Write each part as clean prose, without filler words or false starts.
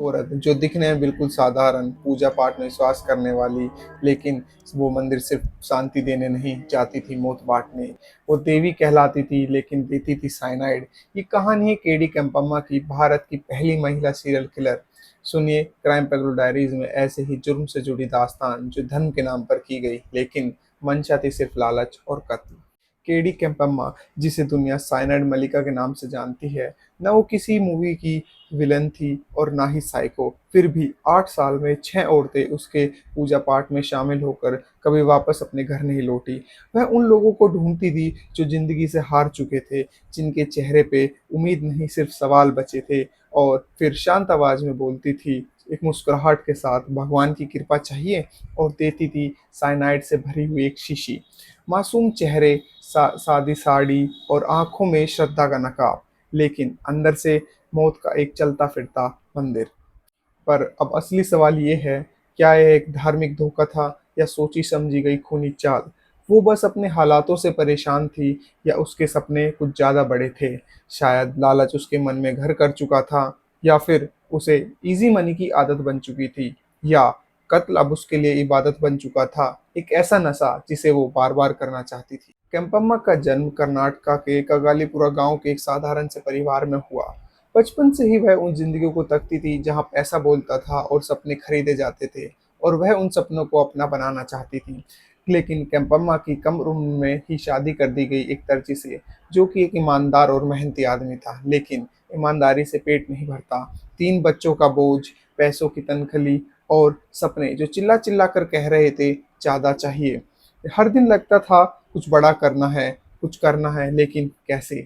औरत जो दिखने में बिल्कुल साधारण, पूजा पाठ में विश्वास करने वाली, लेकिन वो मंदिर सिर्फ शांति देने नहीं जाती थी, मौत बांटने। वो देवी कहलाती थी लेकिन देती थी साइनाइड। ये कहानी है केडी केम्पम्मा की, भारत की पहली महिला सीरियल किलर। सुनिए क्राइम पेट्रोल डायरीज में ऐसे ही जुर्म से जुड़ी दास्तान जो धर्म के नाम पर की गई, लेकिन मंशा थी सिर्फ लालच और कत्ल। केडी केम्पम्मा, जिसे दुनिया साइनाइड मलिका के नाम से जानती है, न वो किसी मूवी की विलन थी और ना ही साइको। फिर भी 8 साल में 6 औरतें उसके पूजा पाठ में शामिल होकर कभी वापस अपने घर नहीं लौटी। वह उन लोगों को ढूंढती थी जो जिंदगी से हार चुके थे, जिनके चेहरे पे उम्मीद नहीं सिर्फ सवाल बचे थे। और फिर शांत आवाज में बोलती थी, एक मुस्कुराहट के साथ, भगवान की कृपा चाहिए, और देती थी साइनाइड से भरी हुई एक शीशी। मासूम चेहरे, सादी साड़ी और आंखों में श्रद्धा का नकाब, लेकिन अंदर से मौत का एक चलता फिरता मंदिर। पर अब असली सवाल ये है, क्या यह एक धार्मिक धोखा था या सोची समझी गई खूनी चाल? वो बस अपने हालातों से परेशान थी या उसके सपने कुछ ज़्यादा बड़े थे? शायद लालच उसके मन में घर कर चुका था, या फिर उसे इजी मनी की आदत बन चुकी थी, या कत्ल अब उसके लिए इबादत बन चुका था, एक ऐसा नशा जिसे वो बार-बार करना चाहती थी। केम्पम्मा का जन्म कर्नाटका के कगालीपुरा गांव के एक साधारण से परिवार में हुआ। बचपन से ही वह उन जिंदगियों को तकती थी जहाँ पैसा बोलता था और सपने खरीदे जाते थे, और वह उन सपनों को अपना बनाना चाहती थी। लेकिन केम्पम्मा की कम उम्र में ही शादी कर दी गई एक दर्जी से, जो कि एक ईमानदार और मेहनती आदमी था, लेकिन ईमानदारी से पेट नहीं भरता। 3 बच्चों का बोझ, पैसों की तनखली और सपने जो चिल्ला चिल्ला कर कह रहे थे ज़्यादा चाहिए। हर दिन लगता था कुछ बड़ा करना है, कुछ करना है, लेकिन कैसे?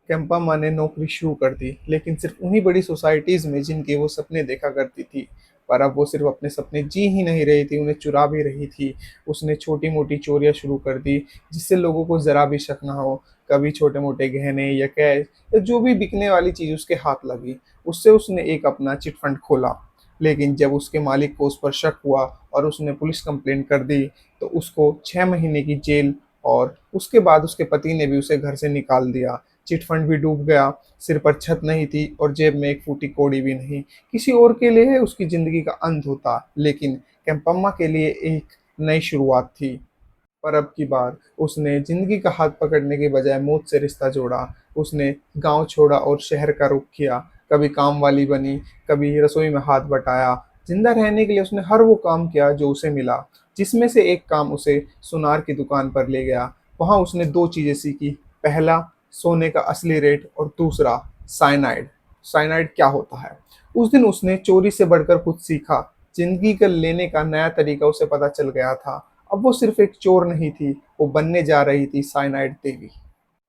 केम्पम्मा ने नौकरी शुरू कर दी, लेकिन सिर्फ उन्हीं बड़ी सोसाइटीज़ में जिनके वो सपने देखा करती थी। पर अब वो सिर्फ अपने सपने जी ही नहीं रही थी, उन्हें चुरा भी रही थी। उसने छोटी-मोटी चोरियाँ शुरू कर दी, जिससे लोगों को ज़रा भी शक ना हो। कभी छोटे-मोटे गहने या कैश या जो भी बिकने वाली चीज़ उसके हाथ लगी, उससे उसने एक अपना चिट फंड खोला। लेकिन जब उसके मालिक को उस पर शक हुआ और उसने पुलिस कंप्लेंट कर दी, तो उसको 6 महीने की जेल, और उसके बाद उसके पति ने भी उसे घर से निकाल दिया। चिट फंड भी डूब गया, सिर पर छत नहीं थी और जेब में एक फूटी कौड़ी भी नहीं। किसी और के लिए उसकी ज़िंदगी का अंत होता, लेकिन केम्पम्मा के लिए एक नई शुरुआत थी। पर अब की बार उसने ज़िंदगी का हाथ पकड़ने के बजाय मौत से रिश्ता जोड़ा। उसने गाँव छोड़ा और शहर का रुख किया। कभी काम वाली बनी, कभी रसोई में हाथ बटाया। ज़िंदा रहने के लिए उसने हर वो काम किया जो उसे मिला, जिसमें से एक काम उसे सुनार की दुकान पर ले गया। वहाँ उसने 2 चीज़ें सीखी। पहला, सोने का असली रेट, और दूसरा, साइनाइड। साइनाइड क्या होता है? उस दिन उसने चोरी से बढ़कर कुछ सीखा। ज़िंदगी का लेने का नया तरीका उसे पता चल गया था। अब वो सिर्फ एक चोर नहीं थी, वो बनने जा रही थी साइनाइड देवी।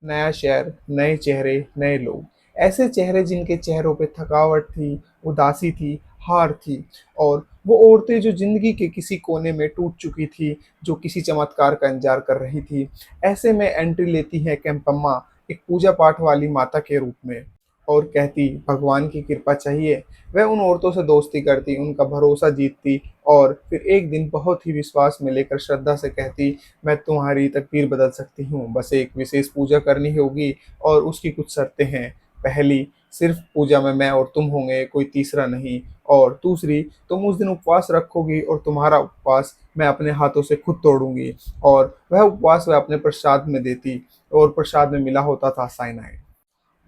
नया शहर, नए चेहरे, नए लोग। ऐसे चेहरे जिनके चेहरों पे थकावट थी, उदासी थी, हार थी, और वो औरतें जो ज़िंदगी के किसी कोने में टूट चुकी थी, जो किसी चमत्कार का इंतज़ार कर रही थी। ऐसे में एंट्री लेती है केम्पम्मा, एक पूजा-पाठ वाली माता के रूप में, और कहती, भगवान की कृपा चाहिए। वह उन औरतों से दोस्ती करती, उनका भरोसा जीतती, और फिर एक दिन बहुत ही विश्वास में लेकर श्रद्धा से कहती, मैं तुम्हारी तकदीर बदल सकती हूँ, बस एक विशेष पूजा करनी होगी, और उसकी कुछ शर्तें हैं। पहली, सिर्फ पूजा में मैं और तुम होंगे, कोई तीसरा नहीं। और दूसरी, तुम उस दिन उपवास रखोगी, और तुम्हारा उपवास मैं अपने हाथों से खुद तोड़ूंगी। और वह उपवास वह अपने प्रसाद में देती, और प्रसाद में मिला होता था साइनाइड।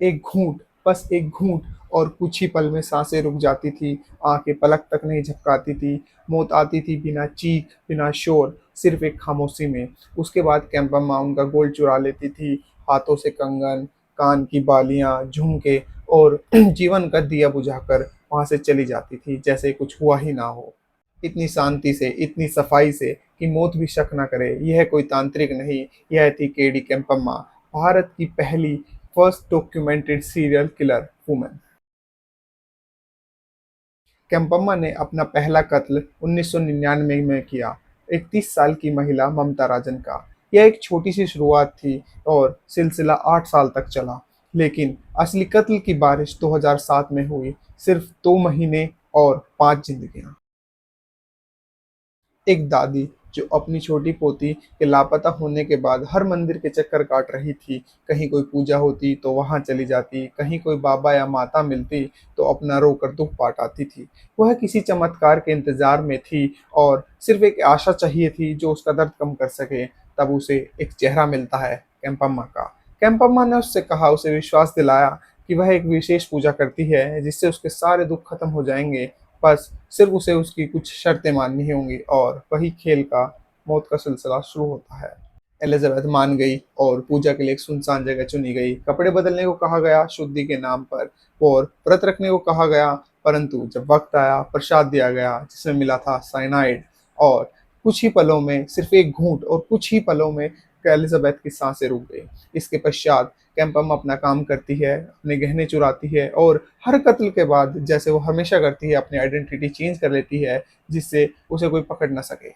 एक घूंट, बस एक घूंट, और कुछ ही पल में सांसें रुक जाती थी, आंखें पलक तक नहीं झपकाती थी। मौत आती थी बिना चीख, बिना शोर, सिर्फ एक खामोशी में। उसके बाद केम्पम्मा उनका गोल्ड चुरा लेती थी, हाथों से कंगन, कान की बालियां, झुमके, और जीवन का दिया बुझाकर वहां से चली जाती थी, जैसे कुछ हुआ ही ना हो। इतनी शांति से, इतनी सफाई से कि मौत भी शक न करे। यह कोई तांत्रिक नहीं, यह थी केडी केम्पम्मा, भारत की पहली first documented serial killer woman. Kempamma ने अपना पहला कत्ल 1999 में किया, 31 साल की महिला ममता राजन का। यह एक छोटी सी शुरुआत थी, और सिलसिला 8 साल तक चला। लेकिन असली कत्ल की बारिश 2007 में हुई, सिर्फ 2 महीने और 5 जिंदगियां। एक दादी जो अपनी छोटी पोती के लापता होने के बाद हर मंदिर के चक्कर काट रही थी। कहीं कोई पूजा होती तो वहाँ चली जाती, कहीं कोई बाबा या माता मिलती तो अपना रोकर दुःख बाँट आती थी। वह किसी चमत्कार के इंतज़ार में थी और सिर्फ़ एक आशा चाहिए थी जो उसका दर्द कम कर सके। तब उसे एक चेहरा मिलता है केम्पम्मा का। केम्पम्मा ने उससे कहा, उसे विश्वास दिलाया कि वह एक विशेष पूजा करती है जिससे उसके सारे दुःख खत्म हो जाएँगे। बस सिर्फ़ उसे उसकी कुछ शर्तें माननी होंगी और वही खेल का मौत का सिलसिला शुरू होता है। एलिज़ाबेथ मान गई और पूजा के लिए एक सुनसान जगह चुनी गई। कपड़े बदलने को कहा गया शुद्धि के नाम पर और व्रत रखने को कहा गया, परंतु जब वक़्त आया प्रसाद दिया गया जिसमें मिला था साइनाइड और कुछ ही पलों में, सिर्फ़ एक घूँट और कुछ ही पलों में एलिज़ाबेथ की साँसें रुक गईं। इसके पश्चात कैम्पम अपना काम करती है, अपने गहने चुराती है और हर कत्ल के बाद जैसे वो हमेशा करती है अपनी आइडेंटिटी चेंज कर लेती है जिससे उसे कोई पकड़ ना सके।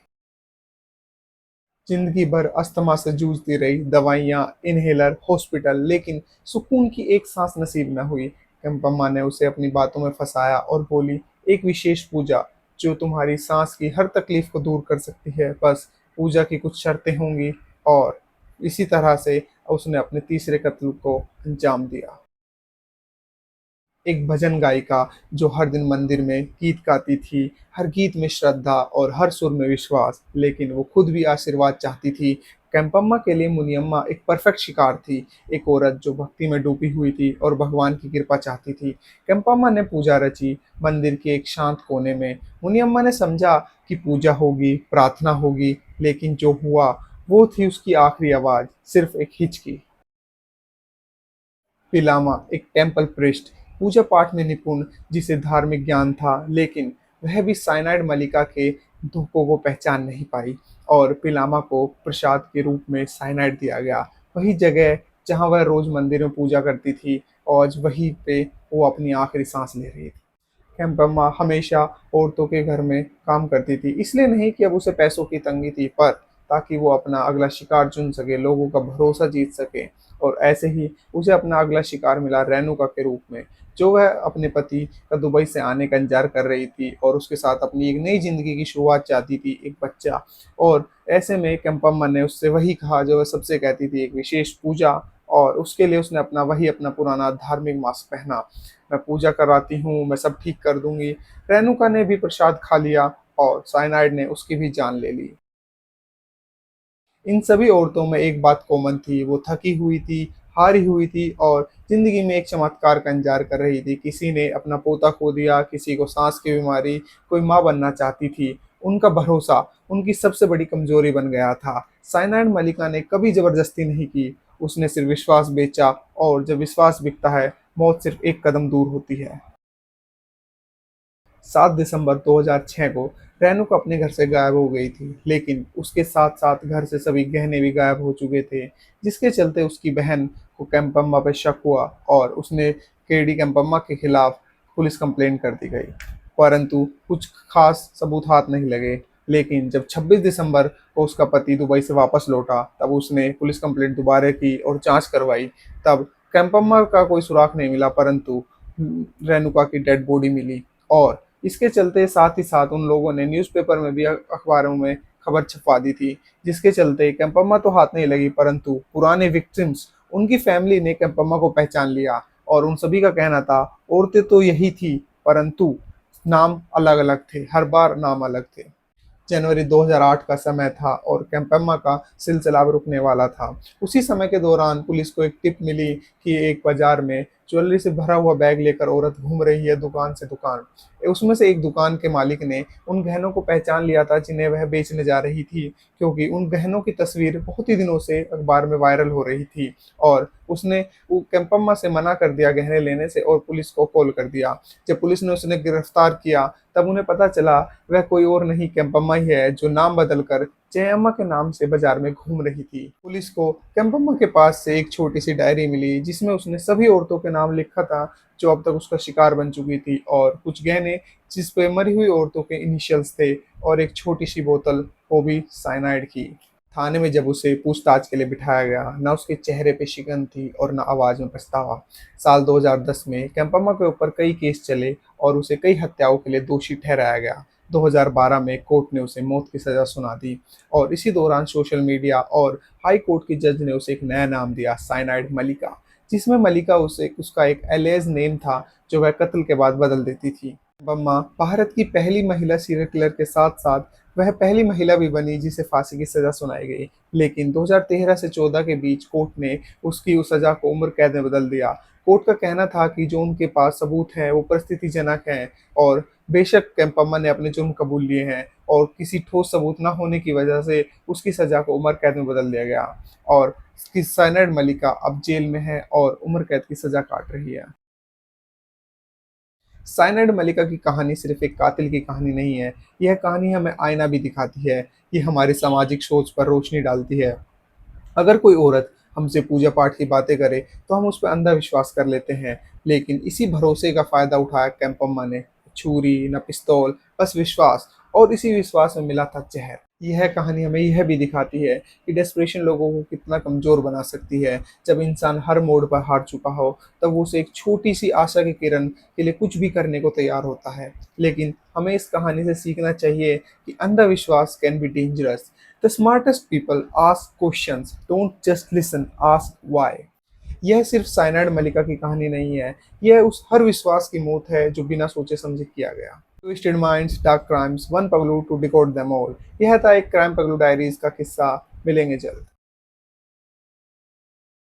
जिंदगी भर अस्थमा से जूझती रही, दवाइयाँ, इन्हेलर, हॉस्पिटल, लेकिन सुकून की एक सांस नसीब न हुई। कंपम्मा ने उसे अपनी बातों में फंसाया और बोली, एक विशेष पूजा जो तुम्हारी सांस की हर तकलीफ को दूर कर सकती है। बस पूजा की कुछ शर्तें होंगी और इसी तरह से उसने अपने तीसरे कत्ल को अंजाम दिया। एक भजन गायिका जो हर दिन मंदिर में गीत गाती थी, हर गीत में श्रद्धा और हर सुर में विश्वास, लेकिन वो खुद भी आशीर्वाद चाहती थी। कैंपम्मा के लिए मुनियम्मा एक परफेक्ट शिकार थी, एक औरत जो भक्ति में डूबी हुई थी और भगवान की कृपा चाहती थी। कैंपम्मा ने पूजा रची मंदिर के एक शांत कोने में। मुनियम्मा ने समझा कि पूजा होगी, प्रार्थना होगी, लेकिन जो हुआ वो थी उसकी आखिरी आवाज़, सिर्फ एक हिचकी। पिलामा एक टेम्पल प्रीस्ट, पूजा पाठ में निपुण, जिसे धार्मिक ज्ञान था, लेकिन वह भी साइनाइड मलिका के धोखों को पहचान नहीं पाई और पिलामा को प्रसाद के रूप में साइनाइड दिया गया। वही जगह जहाँ वह रोज मंदिर में पूजा करती थी, आज वहीं पे वो अपनी आखिरी सांस ले रही थी। कैंपम्मा हमेशा औरतों के घर में काम करती थी, इसलिए नहीं कि अब उसे पैसों की तंगी थी, पर ताकि वो अपना अगला शिकार चुन सके, लोगों का भरोसा जीत सके। और ऐसे ही उसे अपना अगला शिकार मिला रेणुका के रूप में, जो वह अपने पति का दुबई से आने का इंतजार कर रही थी और उसके साथ अपनी एक नई जिंदगी की शुरुआत चाहती थी, एक बच्चा। और ऐसे में कैंपम्मा ने उससे वही कहा जो वह सबसे कहती थी, एक विशेष पूजा। और उसके लिए उसने अपना पुराना धार्मिक मास्क पहना। मैं पूजा कराती हूँ, मैं सब ठीक कर दूंगी। रेणुका ने भी प्रसाद खा लिया और साइनाइड ने उसकी भी जान ले ली। इन सभी औरतों में एक बात कॉमन थी, वो थकी हुई थी, हारी हुई थी और ज़िंदगी में एक चमत्कार का इंतज़ार कर रही थी। किसी ने अपना पोता खो दिया, किसी को साँस की बीमारी, कोई माँ बनना चाहती थी। उनका भरोसा उनकी सबसे बड़ी कमज़ोरी बन गया था। साइनाइड मलिका ने कभी ज़बरदस्ती नहीं की, उसने सिर्फ विश्वास बेचा और जब विश्वास बिकता है, मौत सिर्फ एक कदम दूर होती है। 7 दिसंबर 2006 को रेणुका अपने घर से गायब हो गई थी, लेकिन उसके साथ-साथ घर से सभी गहने भी गायब हो चुके थे, जिसके चलते उसकी बहन को कैंपम्मा पे शक हुआ और उसने केडी कैंपम्मा के खिलाफ पुलिस कंप्लेंट कर दी गई। परंतु कुछ खास सबूत हाथ नहीं लगे, लेकिन जब 26 दिसंबर को उसका पति दुबई से वापस लौटा, तब उसने पुलिस कंप्लेंट दोबारा की और जाँच करवाई। तब कैंपम्मा का कोई सुराग नहीं मिला, परंतु रेणुका की डेड बॉडी मिली और इसके चलते साथ ही साथ उन लोगों ने न्यूज़पेपर में भी अखबारों में खबर छपवा दी थी, जिसके चलते कैंपम्मा तो हाथ नहीं लगी, परंतु पुराने विक्टिम्स, उनकी फैमिली ने कैंपम्मा को पहचान लिया और उन सभी का कहना था, औरतें तो यही थी, परंतु नाम अलग-अलग थे, हर बार नाम अलग थे। जनवरी 2008 का समय था और कैंपम्मा का सिलसिला अब रुकने वाला था। उसी समय के दौरान पुलिस को एक टिप मिली कि एक बाजार में ज्वेलरी से भरा हुआ बैग लेकर औरत घूम रही है दुकान से दुकान। उसमें से एक दुकान के मालिक ने उन गहनों को पहचान लिया था जिन्हें वह बेचने जा रही थी, क्योंकि उन गहनों की तस्वीर बहुत ही दिनों से अखबार में वायरल हो रही थी और उसने वो कैंपम्मा से मना कर दिया गहने लेने से और पुलिस को कॉल कर दिया। जब पुलिस ने उसे गिरफ्तार किया, तब उन्हें पता चला वह कोई और नहीं कैंपम्मा ही है, जो नाम बदलकर जयम्मा के नाम से बाजार में घूम रही थी। पुलिस को कैंपम्मा के पास से एक छोटी सी डायरी मिली जिसमें उसने सभी औरतों के नाम लिखा था जो अब तक उसका शिकार बन चुकी थी और कुछ गहने जिस पे मरी हुई औरतों के इनिशियल्स थे और एक छोटी सी बोतल, वो भी साइनाइड की। थाने में जब उसे पूछताछ के लिए बिठाया गया, न उसके चेहरे पे शिकन थी और न आवाज़ में पछतावा। साल 2010 में कैंपम्मा के ऊपर कई केस चले और उसे कई हत्याओं के लिए दोषी ठहराया गया, 2012 में कोर्ट ने उसे मौत की सज़ा सुना दी और इसी दौरान सोशल मीडिया और हाई कोर्ट के जज ने उसे एक नया नाम दिया, साइनाइड मलिका, जिसमें मलिका उसे उसका एक एलियास नेम था जो वह कत्ल के बाद बदल देती थी। बम्मा भारत की पहली महिला सीरियल किलर के साथ-साथ वह पहली महिला भी बनी जिसे फांसी की सज़ा सुनाई गई। लेकिन 2013 से 14 के बीच कोर्ट ने उसकी उस सज़ा को उम्र कैद में बदल दिया। कोर्ट का कहना था कि जो उनके पास सबूत हैं वो परिस्थितिजनक हैं और बेशक केम्पम्मा ने अपने जुर्म कबूल लिए हैं और किसी ठोस सबूत न होने की वजह से उसकी सज़ा को उम्र कैद में बदल दिया गया और साइनाइड मलिका अब जेल में है और उम्र कैद की सज़ा काट रही है। साइनाइड मलिका की कहानी सिर्फ एक कातिल की कहानी नहीं है, यह कहानी हमें आईना भी दिखाती है। ये हमारी सामाजिक सोच पर रोशनी डालती है। अगर कोई औरत हमसे पूजा पाठ की बातें करे तो हम उस पर अंधा विश्वास कर लेते हैं, लेकिन इसी भरोसे का फायदा उठाया कैंपम्मा ने। छुरी न पिस्तौल, बस विश्वास, और इसी विश्वास में मिला था जहर। यह कहानी हमें यह भी दिखाती है कि डेस्परेशन लोगों को कितना कमजोर बना सकती है। जब इंसान हर मोड़ पर हार चुका हो तब वो उसे एक छोटी सी आशा की किरण के लिए कुछ भी करने को तैयार होता है। लेकिन हमें इस कहानी से सीखना चाहिए कि अंधविश्वास can be dangerous. The smartest people ask questions, don't just listen, ask why. यह सिर्फ साइनाइड मलिका की कहानी नहीं है, यह उस हर विश्वास की मौत है जो बिना सोचे समझे किया गया। Twisted minds, dark crimes, one पगलू टू डिकोड देम ऑल। यह था एक क्राइम पगलू डायरीज का किस्सा। मिलेंगे जल्द।